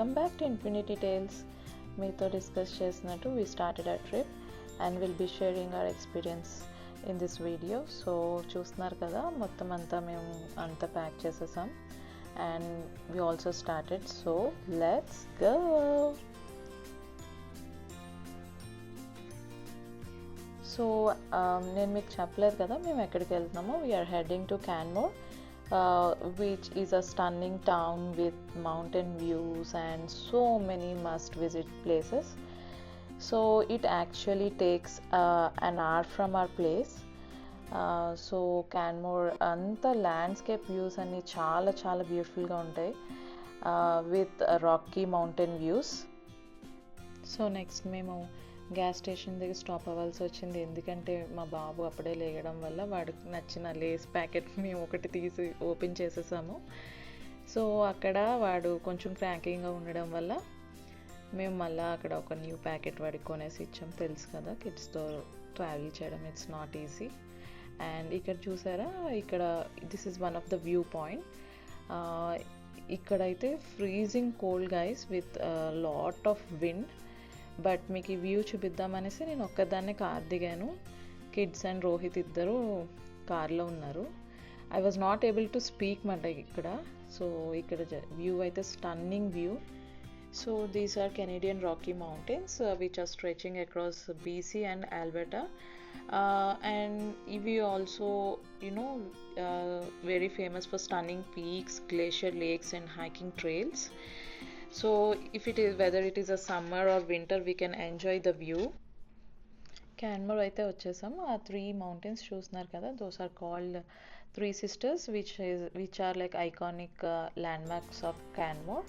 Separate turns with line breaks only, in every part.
welcome back to Infinity Tales. మీతో discuss చేసినట్టు we started our trip and we'll be sharing our experience in this video. So చూస్తున్నారు కదా, మొత్తం అంతా మేము అంతా ప్యాక్ చేసేసాం and we also started. So let's go. So నేను మీకు చెప్పలేదు కదా మేము ఎక్కడికి వెళ్తున్నామో. We're heading to Canmore, which is a stunning town with mountain views and so many must visit places. So it actually takes an hour from our place. So Canmore అంతా landscape views అన్నీ చాలా చాలా బ్యూటిఫుల్గా ఉంటాయి with Rocky Mountain views. So next మేము gas station దగ్గర stop అవ్వాల్సి వచ్చింది, ఎందుకంటే మా బాబు అప్పుడే లేయడం వల్ల వాడికి నచ్చిన లేస్ ప్యాకెట్ మేము ఒకటి తీసి ఓపెన్ చేసేసాము. సో అక్కడ వాడు కొంచెం క్రాంకింగ్గా ఉండడం వల్ల మేము మళ్ళీ అక్కడ ఒక న్యూ ప్యాకెట్ వాడికి కొనేసి ఇచ్చాం. తెలుసు కదా, కిడ్స్తో ట్రావెల్ చేయడం ఇట్స్ నాట్ ఈజీ. అండ్ ఇక్కడ చూసారా, ఇక్కడ this is one of the view point. ఇక్కడైతే freezing cold guys with lot of wind. But మీకు ఈ వ్యూ చూపిద్దామనేసి నేను ఒక్కదాన్నే కార్ దిగాను. కిడ్స్ అండ్ రోహిత్ ఇద్దరు కార్లో ఉన్నారు. I was not able to speak మాట ఇక్కడ. సో ఇక్కడ వ్యూ అయితే stunning view. So these are Canadian Rocky mountains which are stretching across BC and Alberta. And ivi also, very famous for stunning peaks, glacier lakes and hiking trails. So if it is, whether it is a summer or winter, we can enjoy the view. Canmore అయితే వచ్చేసాం. ఆ 3 mountains చూస్తున్నారు కదా, those are called 3 sisters which are like iconic landmarks of Canmore.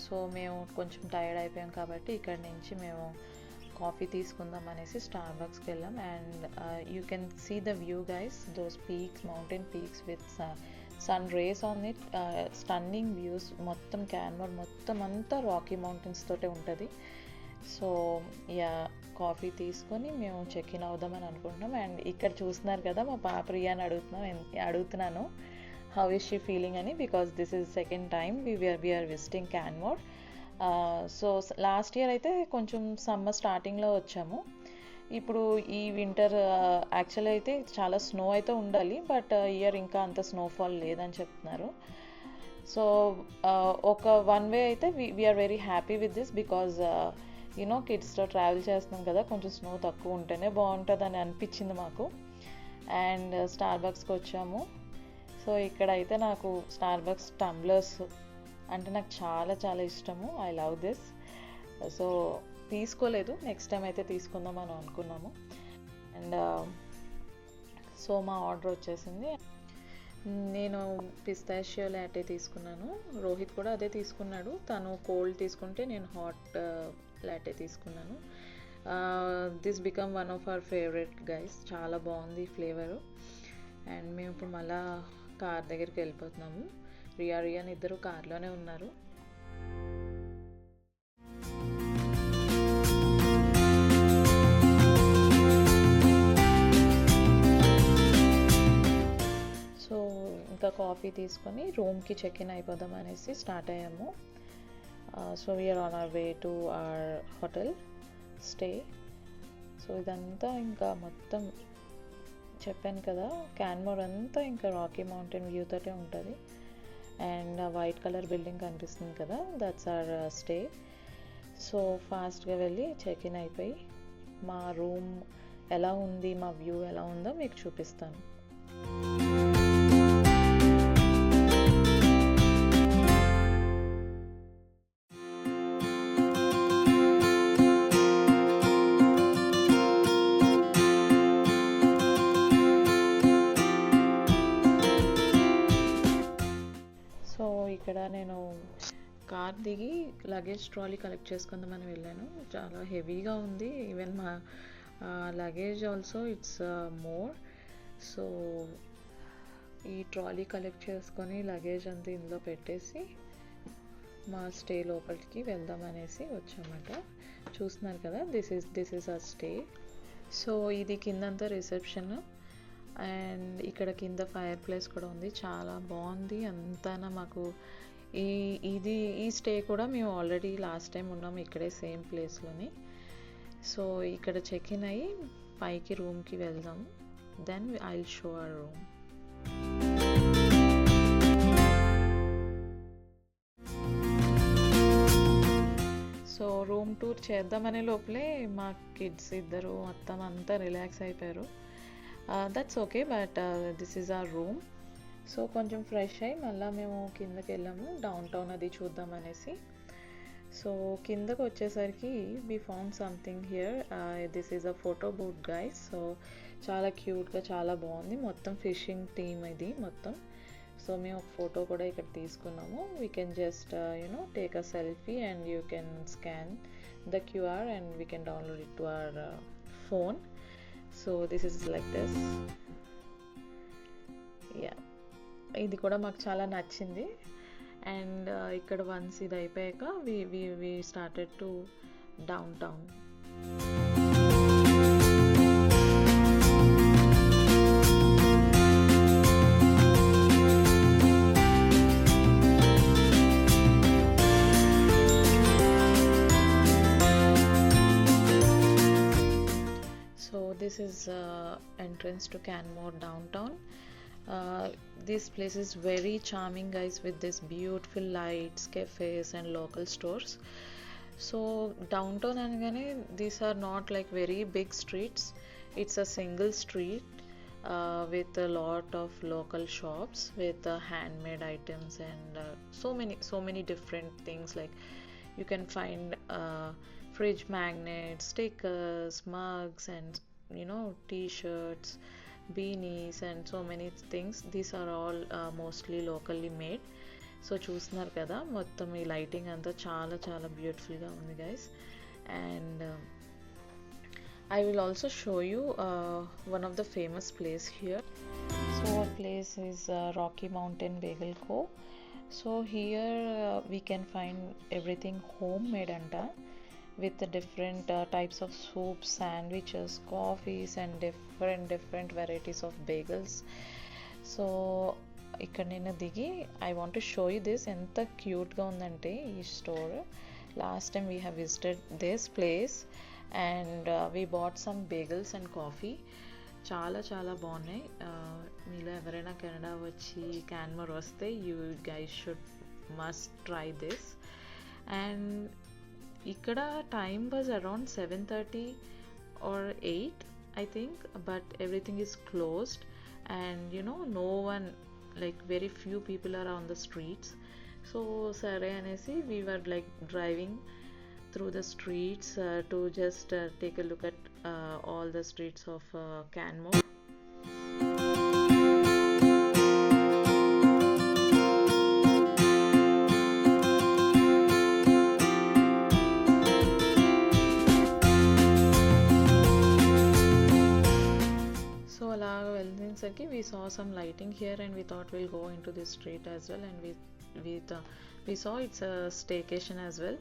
So మేము కొంచెం tired అయిపోయాం కాబట్టి ఇక్కడ నుంచి మేము కాఫీ తీసుకుందాం అనేసి స్టార్బక్స్కి వెళ్ళాం. And you can see the view guys, those peaks, mountain peaks with sun rays on it. Stunning views. మొత్తం క్యాన్మోర్ మొత్తం అంతా రాకీ మౌంటైన్స్ తోటే ఉంటుంది. సో యా, కాఫీ తీసుకొని మేము చెక్ ఇన్ అవుదామని అనుకుంటున్నాం. అండ్ ఇక్కడ చూస్తున్నారు కదా, మా పాప ప్రియాని అడుగుతున్నాను హౌ ఇస్ షీ ఫీలింగ్ అని, because this is second time we're visiting Canmore. So last year అయితే కొంచెం సమ్మర్ స్టార్టింగ్లో వచ్చాము. ఇప్పుడు ఈ వింటర్ యాక్చువల్లీ అయితే చాలా స్నో అయితే ఉండాలి, బట్ ఇయర్ ఇంకా అంత స్నోఫాల్ లేదని చెప్తున్నారు. సో ఒక వన్ వే అయితే we're very happy with this, because కిడ్స్తో ట్రావెల్ చేస్తున్నాం కదా, కొంచెం స్నో తక్కువ ఉంటేనే బాగుంటుందని అనిపించింది మాకు. అండ్ స్టార్బక్స్కి వచ్చాము. సో ఇక్కడైతే నాకు స్టార్బక్స్ టంబ్లర్స్ అంటే నాకు చాలా చాలా ఇష్టము. I love this. సో తీసుకోలేదు, నెక్స్ట్ టైం అయితే తీసుకుందాం అని అనుకున్నాము. అండ్ సో మా ఆర్డర్ వచ్చేసింది. నేను పిస్తాషియో లాటే తీసుకున్నాను, రోహిత్ కూడా అదే తీసుకున్నాడు. తను కోల్డ్ తీసుకుంటే నేను హాట్ లాటే తీసుకున్నాను. This become one of our favourite guys. చాలా బాగుంది ఫ్లేవరు. అండ్ మేము ఇప్పుడు మళ్ళా కార్ దగ్గరికి వెళ్ళిపోతున్నాము. రియాన్ ఇద్దరు కార్లోనే ఉన్నారు. సో ఇంకా కాఫీ తీసుకొని రూమ్కి చెక్ ఇన్ అయిపోదాం అనేసి స్టార్ట్ అయ్యాము. So we're on our way to our hotel stay. సో ఇదంతా ఇంకా మొత్తం చెప్పాను కదా, క్యాన్మోర్ అంతా ఇంకా రాకీ మౌంటైన్ వ్యూ తోటే ఉంటుంది. అండ్ వైట్ కలర్ బిల్డింగ్ కనిపిస్తుంది కదా, దట్స్ అవర్ స్టే. సో ఫాస్ట్గా వెళ్ళి చెక్ ఇన్ అయిపోయి మా రూమ్ ఎలా ఉంది, మా వ్యూ ఎలా ఉందో మీకు చూపిస్తాను. ఇక్కడ నేను కార్ దిగి లగేజ్ ట్రాలీ కలెక్ట్ చేసుకుందామని వెళ్ళాను. చాలా హెవీగా ఉంది. ఈవెన్ మా luggage also it's more. So ఈ ట్రాలీ కలెక్ట్ చేసుకొని లగేజ్ అంతా ఇందులో పెట్టేసి మా స్టే లోపలికి వెళ్దామనేసి వచ్చామన్నమాట. చూస్తున్నారు కదా, దిస్ ఈజ్ ఆ స్టే. సో ఇది కిందంతా రిసెప్షన్. అండ్ ఇక్కడ కింద ఫైర్ ప్లేస్ కూడా ఉంది, చాలా బాగుంది. అంతా మాకు ఈ స్టే కూడా మేము ఆల్రెడీ లాస్ట్ టైం ఉన్నాము ఇక్కడే సేమ్ ప్లేస్లోని. సో ఇక్కడ చెక్ ఇన్ అయ్యి పైకి రూమ్కి వెళ్దాము. Then I will show our room. So room tour చేద్దామనే లోపలే మా కిడ్స్ ఇద్దరు మొత్తం అంతా రిలాక్స్ అయిపోయారు. That's okay, but this is our room. So కొంచెం ఫ్రెష్ అయ్యి మళ్ళీ మేము కిందకి వెళ్ళాము డౌన్ టౌన్ అది చూద్దామనేసి. సో కిందకు వచ్చేసరికి we found something here. This is a photo booth guys. So చాలా క్యూట్గా చాలా బాగుంది. మొత్తం ఫిషింగ్ టీమ్ ఇది మొత్తం. సో మేము ఒక ఫోటో కూడా ఇక్కడ తీసుకున్నాము. We can just take a selfie and you can scan the QR and we can download it to our phone. So this is like this. Yeah, ఇది కూడా మాకు చాలా నచ్చింది. అండ్ ఇక్కడ వన్స్ ఇది అయిపోయాక we started to downtown. This is entrance to Canmore downtown. This place is very charming guys, with this beautiful lights, cafes and local stores. So downtown anagane these are not like very big streets. It's a single street with a lot of local shops with handmade items and so many different things. Like you can find fridge magnets, stickers, mugs and t-shirts, beanies and so many things. These are all mostly locally made. So చూస్తున్నారు కదా మొత్తం ఈ lighting అంతా చాలా చాలా బ్యూటిఫుల్గా ఉంది guys. And I will also show you one of the famous place here. So our place is Rocky Mountain Bagel Co. So here we can find everything homemade anta, with the different types of soups, sandwiches, coffees and different varieties of bagels. So ఇక్కడ నేను దిగి I want to show you this. ఎంత క్యూట్గా ఉందంటే ఈ store. Last time we have visited this place and we bought some bagels and coffee. చాలా చాలా బాగున్నాయి. మీలో ఎవరైనా కెనడా వచ్చి క్యాన్మర్ వస్తే you guys should must try this. And ఇక్కడ time was around 7:30 or 8 I think, but everything is closed and no one, like very few people are on the streets. So sare anesi we were like driving through the streets to just take a look at all the streets of Canmore. We saw some lighting here and we thought we'll go into this street as well, and we saw it's a staycation as well.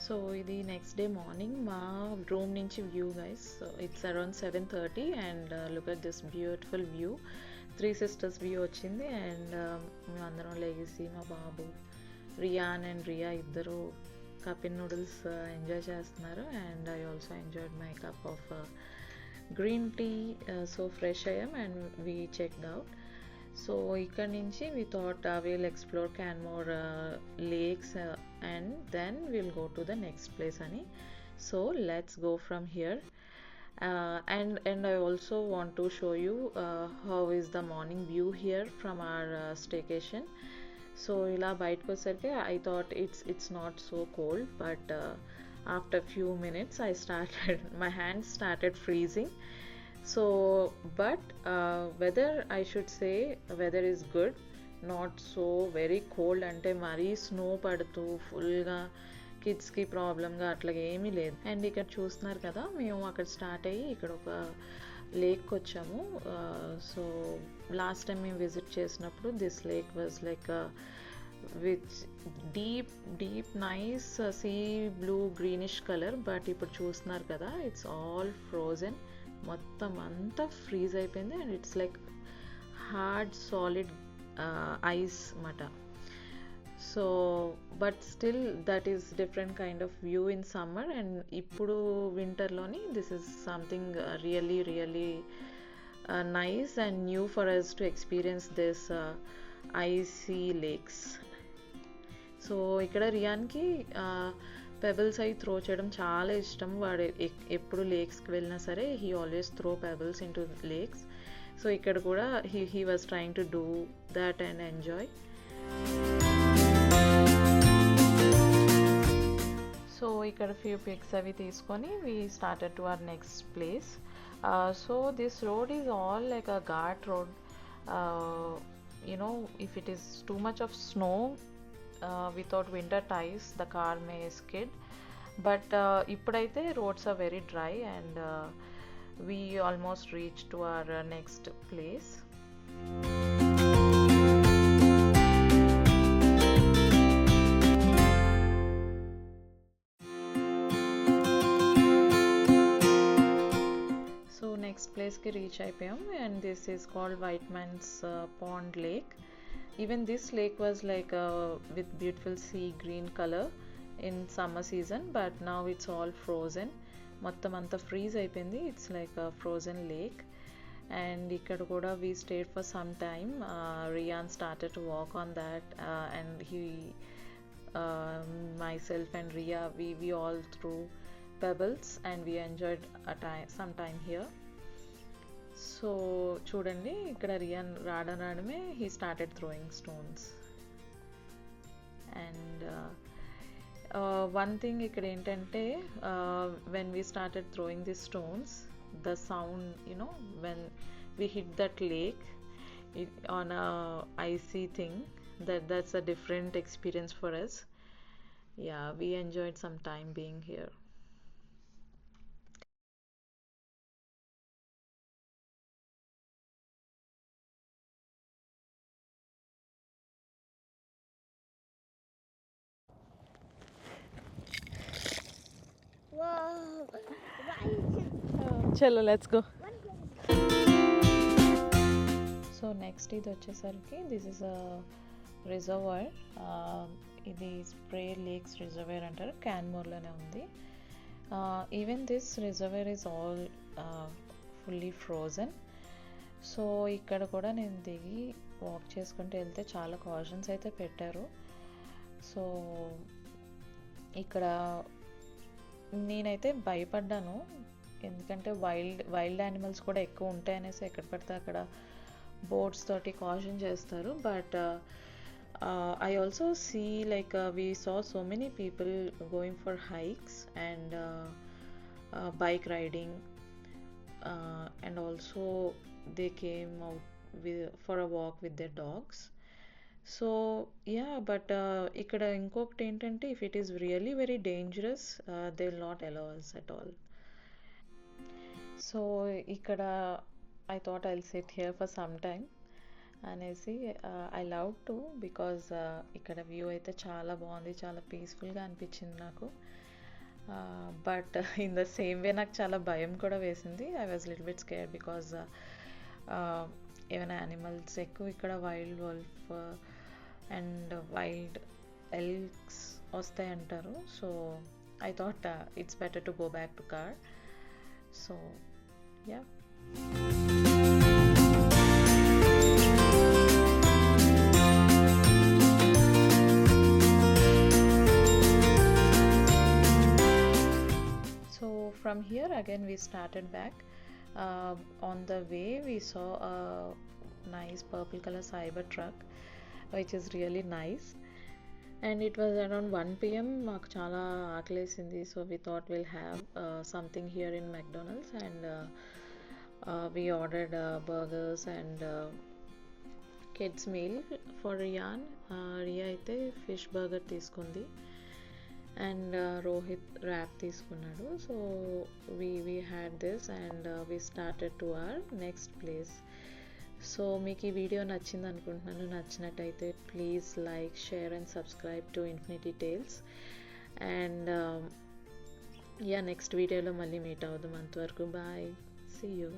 So the next day morning ma room nunchi view guys. So it's around 7:30 and look at this beautiful view. Three sisters view ochindi and andaram legisi ma babu Riyan and Riya iddaru cup noodles enjoy chestunaru, and I also enjoyed my cup of green tea. So fresh I am and we checked out. So ikkad nunchi we thought we'll explore Canmore lakes and then we'll go to the next place ani. So let's go from here. And I also want to show you how is the morning view here from our staycation. So ila bayitku vasarke I thought it's not so cold, but after few minutes my hands started freezing. So but weather, I should say weather is good, not so very cold ante mari snow padtu full ga kids ki problem ga atlaga emi ledhu. And ikkada చూస్తున్నారు కదా మేము అక్కడ start అయ్యి ఇక్కడ ఒక lake వచ్చాము. So last time మేము visit చేసినప్పుడు this lake was like with deep nice sea blue greenish color, but ఇప్పుడు చూస్తున్నారు కదా it's all frozen. మొత్తం అంతా ఫ్రీజ్ అయిపోయింది and it's like hard solid ice మాట. So but still that is different kind of view in summer, and ఇప్పుడు వింటర్లోని this is something really really nice and new for us to experience this icy lakes. So ఇక్కడ రియాన్కి pebbles అయి throw చేయడం చాలా ఇష్టం. వాడు ఎప్పుడు లేక్స్కి వెళ్ళినా సరే he always throw pebbles in to lakes. So ఇక్కడ కూడా he was trying to do that and enjoy. So ఇక్కడ ఫ్యూ పిక్స్ అవి తీసుకొని we started to our next place. So this road is all like a ghat road. If it is too much of snow without winter tires, the car may skid. But ippudaithe roads are very dry, and we almost reached to our next place. Next ప్లేస్కి reach అయిపోయాం, and this is called White Man's Pond lake. Even this lake was like with beautiful sea green colour in summer season, but now it's all frozen. మొత్తం అంతా freeze అయిపోయింది. It's like frozen lake. And ఇక్కడ కూడా we stayed for some time. Riyan started to walk on that, and he myself and Riya, we all threw pebbles and we enjoyed some time here. So చూడండి ఇక్కడ రియాన్ రావడమే he started throwing stones. And one thing ఇక్కడ ఏంటంటే when we started throwing the stones, the sound when we hit that lake on a icy thing, that's a different experience for us. Yeah, we enjoyed some time being here. చలో let's go. So next ఇది వచ్చేసరికి this is a reservoir. ఇది spray lakes reservoir అంటారు, క్యాన్మోర్లోనే ఉంది. Even this reservoir is all fully frozen. So ఇక్కడ కూడా నేను దిగి వాక్ చేసుకుంటూ వెళ్తే చాలా కాషన్స్ అయితే పెట్టారు. సో ఇక్కడ నేనైతే భయపడ్డాను, ఎందుకంటే వైల్డ్ యానిమల్స్ కూడా ఎక్కువ ఉంటాయనేసి ఎక్కడ పడితే అక్కడ బోట్స్ తోటి కాషన్ చేస్తారు. But I also see we saw so many people going for hikes and bike riding, and also they came out for a walk with their dogs. So yeah, but ikkada inkokati entante, if it is really very dangerous, they will not allow us at all. So ikkada I thought I'll sit here for some time అనేసి I love to, because ఇక్కడ view అయితే చాలా బాగుంది, చాలా పీస్ఫుల్గా అనిపించింది నాకు. But in the same way నాకు చాలా భయం కూడా వేసింది. I was little bit scared because ఏమైనా యానిమల్స్ ఎక్కువ ఇక్కడ వైల్డ్ వల్ఫ్ అండ్ వైల్డ్ ఎల్క్స్ వస్తాయి అంటారు. So I thought it's better to go back to car. So yeah. From here again we started back. On the way we saw a nice purple color cyber truck which is really nice, and it was around 1 p.m. మాకు చాలా ఆకలేసింది. So we thought we'll have something here in McDonald's, and we ordered burgers and kids meal for Riyan. Riya అయితే fish burger తీసుకుంది, and Rohit wrap తీసుకున్నాడు. So we had this and we started to our next place. సో మీకు ఈ video నచ్చింది అనుకుంటున్నాను. నచ్చినట్టయితే please like, share and subscribe to Infinity Tales. And next వీడియోలో మళ్ళీ మీట్ అవుదాం. అంతవరకు బాయ్, సీ యూ.